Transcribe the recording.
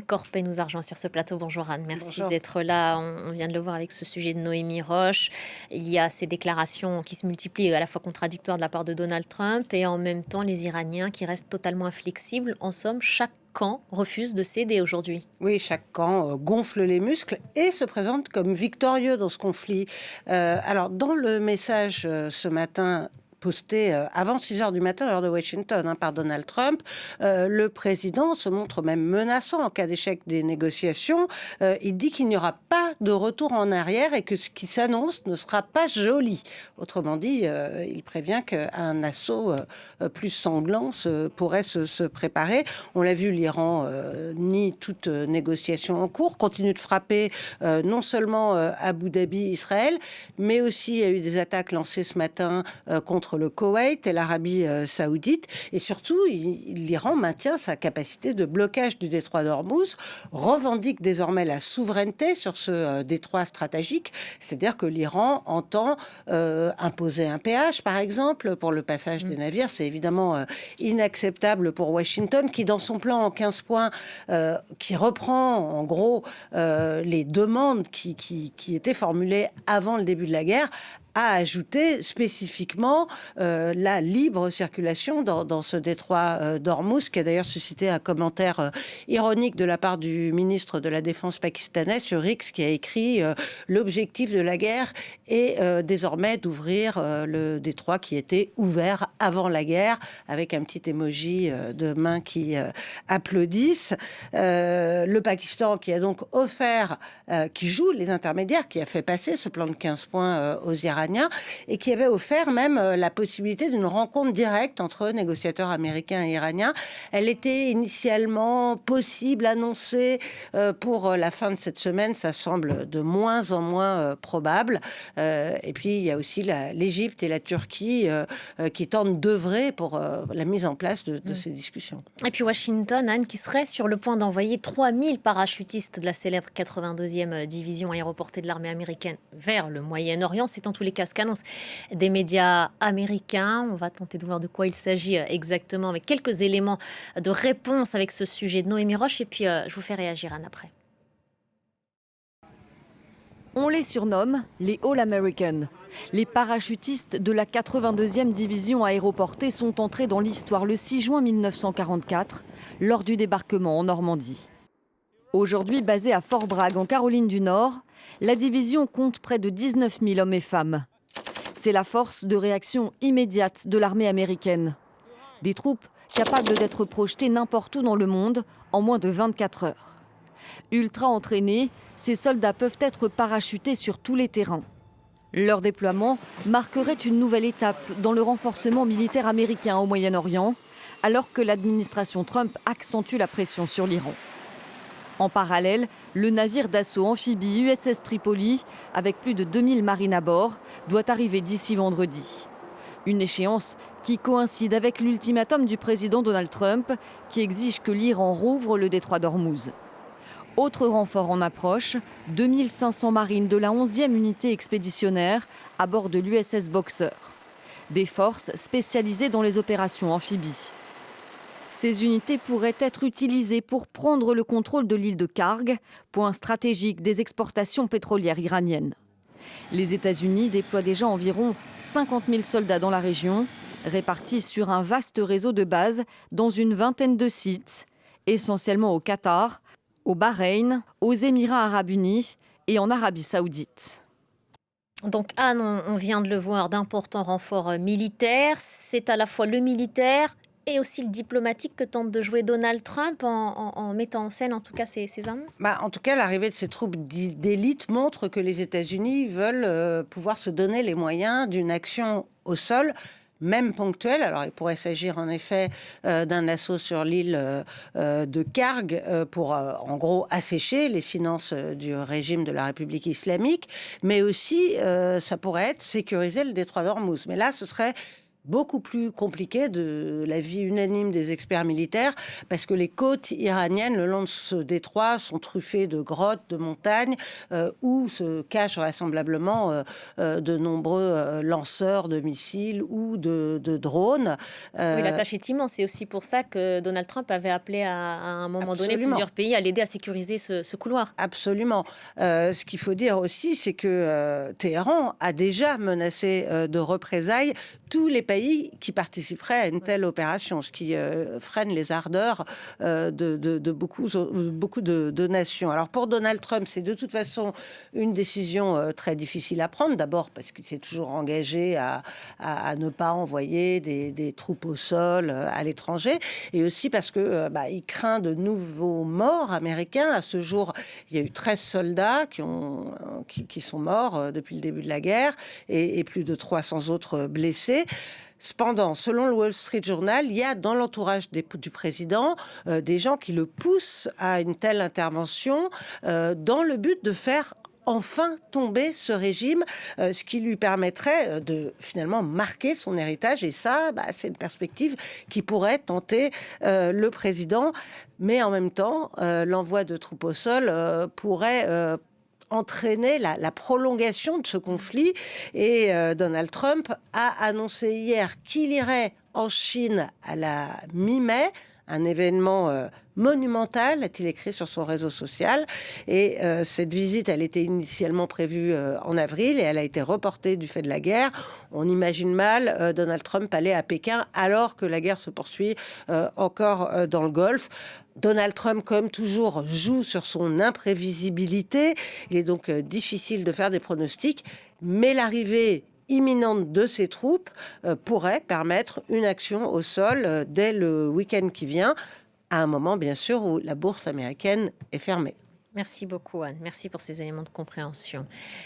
Corpet nous a rejoint sur ce plateau. Bonjour Anne, merci Bonjour. d'être là. On vient de le voir avec ce sujet de Noémie Roche. Il y a ces déclarations qui se multiplient, à la fois contradictoires de la part de Donald Trump et en même temps les Iraniens qui restent totalement inflexibles. En somme, chaque camp refuse de céder aujourd'hui. Oui, chaque camp gonfle les muscles et se présente comme victorieux dans ce conflit. Alors, dans le message ce matin posté avant 6 heures du matin, heure de Washington, par Donald Trump, le président se montre même menaçant en cas d'échec des négociations. Il dit qu'il n'y aura pas de retour en arrière et que ce qui s'annonce ne sera pas joli. Autrement dit, il prévient qu'un assaut plus sanglant pourrait se préparer. On l'a vu, l'Iran nie toute négociation en cours, continue de frapper non seulement Abu Dhabi, Israël, mais aussi il y a eu des attaques lancées ce matin contre le Koweït et l'Arabie saoudite. Et surtout, l'Iran maintient sa capacité de blocage du détroit d'Ormuz, revendique désormais la souveraineté sur ce détroit stratégique. C'est-à-dire que l'Iran entend imposer un péage, par exemple, pour le passage des navires. C'est évidemment inacceptable pour Washington, qui, dans son plan en 15 points, qui reprend en gros les demandes qui étaient formulées avant le début de la guerre, a ajouté spécifiquement la libre circulation dans ce détroit d'Ormuz, qui a d'ailleurs suscité un commentaire ironique de la part du ministre de la Défense pakistanais sur X, qui a écrit l'objectif de la guerre est désormais d'ouvrir le détroit qui était ouvert avant la guerre, avec un petit emoji de mains qui applaudissent. Le Pakistan qui a donc offert, qui joue les intermédiaires, qui a fait passer ce plan de 15 points aux Iraniens, et qui avait offert même la possibilité d'une rencontre directe entre négociateurs américains et iraniens. Elle était initialement possible, annoncée pour la fin de cette semaine. Ça semble de moins en moins probable. Et puis, il y a aussi l'Égypte et la Turquie qui tentent d'œuvrer pour la mise en place de ces discussions. Et puis Washington, Anne, qui serait sur le point d'envoyer 3000 parachutistes de la célèbre 82e division aéroportée de l'armée américaine vers le Moyen-Orient. C'est en tous les cas ce qu'annoncent des médias américains. On va tenter de voir de quoi il s'agit exactement, avec quelques éléments de réponse avec ce sujet de Noémie Roche. Et puis, je vous fais réagir, Anne, après. On les surnomme les All-American. Les parachutistes de la 82e division aéroportée sont entrés dans l'histoire le 6 juin 1944, lors du débarquement en Normandie. Aujourd'hui basée à Fort Bragg, en Caroline du Nord, la division compte près de 19 000 hommes et femmes. C'est la force de réaction immédiate de l'armée américaine. Des troupes capables d'être projetées n'importe où dans le monde en moins de 24 heures. Ultra entraînés, ces soldats peuvent être parachutés sur tous les terrains. Leur déploiement marquerait une nouvelle étape dans le renforcement militaire américain au Moyen-Orient, alors que l'administration Trump accentue la pression sur l'Iran. En parallèle, le navire d'assaut amphibie USS Tripoli, avec plus de 2000 marines à bord, doit arriver d'ici vendredi. Une échéance qui coïncide avec l'ultimatum du président Donald Trump, qui exige que l'Iran rouvre le détroit d'Ormuz. Autre renfort en approche, 2500 marines de la 11e unité expéditionnaire à bord de l'USS Boxer. Des forces spécialisées dans les opérations amphibies. Ces unités pourraient être utilisées pour prendre le contrôle de l'île de Karg, point stratégique des exportations pétrolières iraniennes. Les États-Unis déploient déjà environ 50 000 soldats dans la région, répartis sur un vaste réseau de bases dans une vingtaine de sites, essentiellement au Qatar, au Bahreïn, aux Émirats arabes unis et en Arabie saoudite. Donc Anne, on vient de le voir, d'importants renforts militaires. C'est à la fois le militaire et aussi le diplomatique que tente de jouer Donald Trump en mettant en scène, en tout cas, ces annonces. En tout cas, l'arrivée de ces troupes d'élite montre que les États-Unis veulent pouvoir se donner les moyens d'une action au sol, même ponctuelle. Alors, il pourrait s'agir en effet d'un assaut sur l'île de Karg pour, en gros, assécher les finances du régime de la République islamique, mais aussi, ça pourrait être sécuriser le détroit d'Ormuz. Mais là, ce serait beaucoup plus compliqué de l'avis unanime des experts militaires, parce que les côtes iraniennes le long de ce détroit sont truffées de grottes, de montagnes, où se cachent vraisemblablement de nombreux lanceurs de missiles ou de drones. Oui, la tâche est immense. C'est aussi pour ça que Donald Trump avait appelé à un moment donné Absolument. plusieurs pays à l'aider à sécuriser ce couloir. Absolument. Ce qu'il faut dire aussi, c'est que Téhéran a déjà menacé de représailles tous les pays qui participeraient à une telle opération, ce qui freine les ardeurs de beaucoup de nations. Alors pour Donald Trump, c'est de toute façon une décision très difficile à prendre. D'abord parce qu'il s'est toujours engagé à ne pas envoyer des troupes au sol à l'étranger, et aussi parce que il craint de nouveaux morts américains. À ce jour, il y a eu 13 soldats qui sont morts depuis le début de la guerre, et plus de 300 autres blessés. Cependant, selon le Wall Street Journal, il y a dans l'entourage du président des gens qui le poussent à une telle intervention dans le but de faire enfin tomber ce régime, ce qui lui permettrait de finalement marquer son héritage. Et ça, c'est une perspective qui pourrait tenter le président. Mais en même temps, l'envoi de troupes au sol pourrait entraîner la prolongation de ce conflit. Et Donald Trump a annoncé hier qu'il irait en Chine à la mi-mai, un événement monumental, a-t-il écrit sur son réseau social. Et cette visite, elle était initialement prévue en avril, et elle a été reportée du fait de la guerre. On imagine mal Donald Trump aller à Pékin alors que la guerre se poursuit encore dans le Golfe. Donald Trump, comme toujours, joue sur son imprévisibilité. Il est donc difficile de faire des pronostics, mais l'arrivée imminente de ces troupes pourrait permettre une action au sol dès le week-end qui vient, à un moment bien sûr où la bourse américaine est fermée. Merci beaucoup, Anne. Merci pour ces éléments de compréhension.